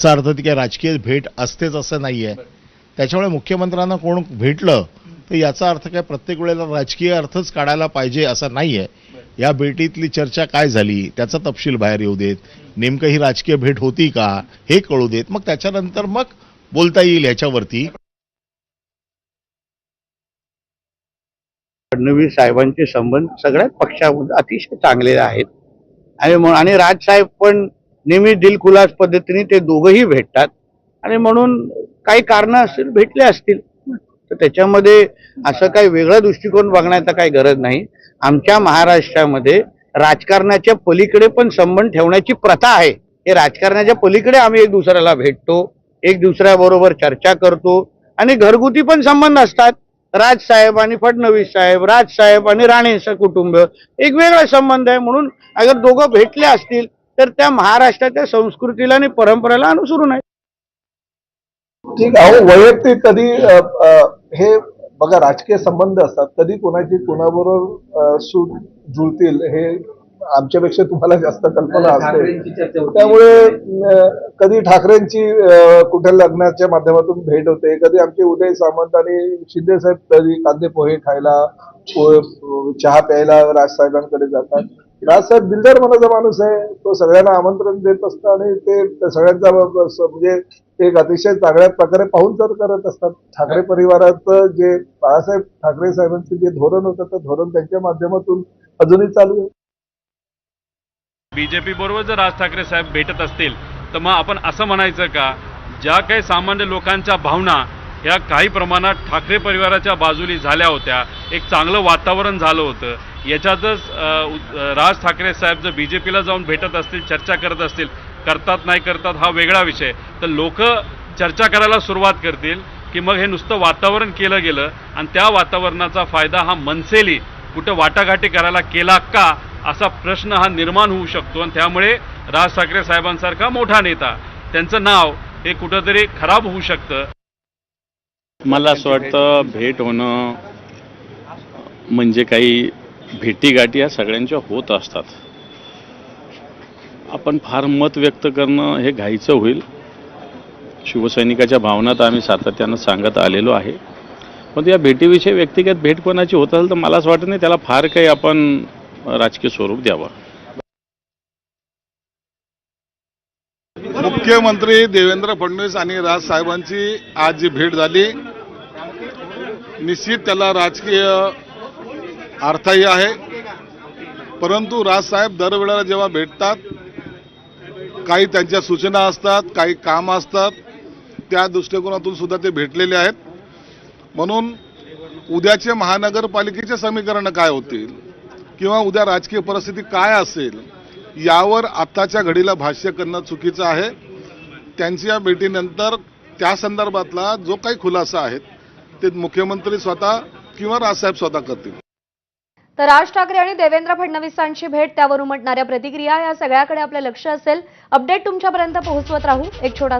याचा अर्थ ती काय राजकीय भेट असतेच असं नाहीये. त्याच्यामुळे मुख्यमंत्र्यांना कोण भेटलं तर याचा अर्थ काय प्रत्येक वेळेला राजकीय अर्थच काढायला पाहिजे असं नाहीये. या भेटीतली चर्चा काय झाली त्याचा तपशील बाहेर येऊ देत. नेमकं ही राजकीय भेट होती का हे कळू देत. मग त्याच्यानंतर मग बोलता येईल याच्यावरती. फडणवीस साहेबांचे संबंध सगळ्याच पक्षामध्ये अतिशय चांगले आहेत आणि राजसाहेब पण नेहमी दिलखुलास पद्धतीने ते दोघंही भेटतात आणि म्हणून काही कारण असतील भेटले असतील तर त्याच्यामध्ये असं काही वेगळा दृष्टिकोन बघण्याचा काही गरज नाही. आमच्या महाराष्ट्रामध्ये राजकारणाच्या पलीकडे पण संबंध ठेवण्याची प्रथा आहे. हे राजकारणाच्या पलीकडे आम्ही एक दुसऱ्याला भेटतो, एक दुसऱ्याबरोबर चर्चा करतो आणि घरगुती पण संबंध असतात. राजसाहेब आणि फडणवीस साहेब, राजसाहेब आणि राणे कुटुंब एक वेगळा संबंध आहे. म्हणून अगर दोघं भेटले असतील तर त्या महाराष्ट्राच्या संस्कृतीला आणि परंपरेला अनुसरून आहे. ठीक आहे. वैयक्तिक कधी हे बघा राजकीय संबंध असतात, कधी कोणाची कोणाबरोबर सूट जुळतील हे आमच्यापेक्षा तुम्हाला जास्त कल्पना असते. त्यामुळे कधी ठाकरेंची कुठे लग्नाच्या माध्यमातून भेट होते, कधी आमचे उदय सामंत आणि शिंदे साहेब कधी कांदे पोहे खायला चहा प्यायला राजसाहेबांकडे जातात. राजसाहेब दिलदार मनाचा माणूस आहे, तो सगळ्यांना आमंत्रण देत असतो आणि ते सगळ्यांचा म्हणजे एक अतिशय चांगल्या प्रकारे पाहुणचार करत असतात. ठाकरे परिवाराचं जे बाळासाहेब ठाकरे साहेबांचं जे धोरण होतं ते धोरण त्यांच्या माध्यमातून अजूनही चालू आहे. बीजेपी बरोबर जर राज ठाकरे साहेब भेटत असतील तर मग आपण असं म्हणायचं का ज्या काही सामान्य लोकांच्या भावना ह्या काही प्रमाणात ठाकरे परिवाराच्या बाजूनी झाल्या होत्या, एक चांगलं वातावरण झालं होतं, याच्यातच राज ठाकरे साहेब जर बीजेपीला जाऊन भेटत असतील, चर्चा करत असतील, करतात नाही करतात हा वेगळा विषय, तर लोक चर्चा करायला सुरुवात करतील की मग हे नुसतं वातावरण केलं गेलं आणि त्या वातावरणाचा फायदा हा मनसेली कुठं वाटाघाटी करायला केला का असा प्रश्न हा निर्माण होऊ शकतो. आणि त्यामुळे राज ठाकरे साहेबांसारखा मोठा नेता त्यांचं नाव हे कुठंतरी खराब होऊ शकतं. मला असं वाटतं भेट होणं म्हणजे काही भेटीगाठी या सगळ्यांच्या होत असतात. आपण फार मत व्यक्त करणं हे घाईचं होईल. शिवसैनिकाच्या भावना तर आम्ही सातत्यानं सांगत आलेलो आहे. पण या भेटीविषयी व्यक्तिगत भेट कोणाची होत असेल तर मला असं वाटत नाही त्याला फार काही आपण राजकीय स्वरूप द्यावं. मुख्यमंत्री देवेंद्र फडणवीस आणि राजसाहेबांची आज जी भेट झाली निश्चित त्याला राजकीय अर्थही आहे. परंतु राजसाहेब दरवेळेला जेव्हा भेटतात काही त्यांच्या सूचना असतात, काही काम असतात, त्या दृष्टिकोनातून सुद्धा ते भेटलेले आहेत. म्हणून उद्याचे महानगरपालिकेचे समीकरण काय होतील किंवा उद्या राजकीय परिस्थिती काय असेल यावर आत्ताच्या घडीला भाष्य करणं चुकीचं आहे. त्यांच्या भेटीनंतर त्या संदर्भातला जो काही खुलासा आहे ते मुख्यमंत्री स्वतः किंवा राजसाहेब स्वतः करतील. तर राज ठाकरे आणि देवेंद्र फडणवीसांची भेट, त्यावर उमटणाऱ्या प्रतिक्रिया या सगळ्याकडे आपलं लक्ष असेल. अपडेट तुमच्यापर्यंत पोहोचवत राहू. एक छोटा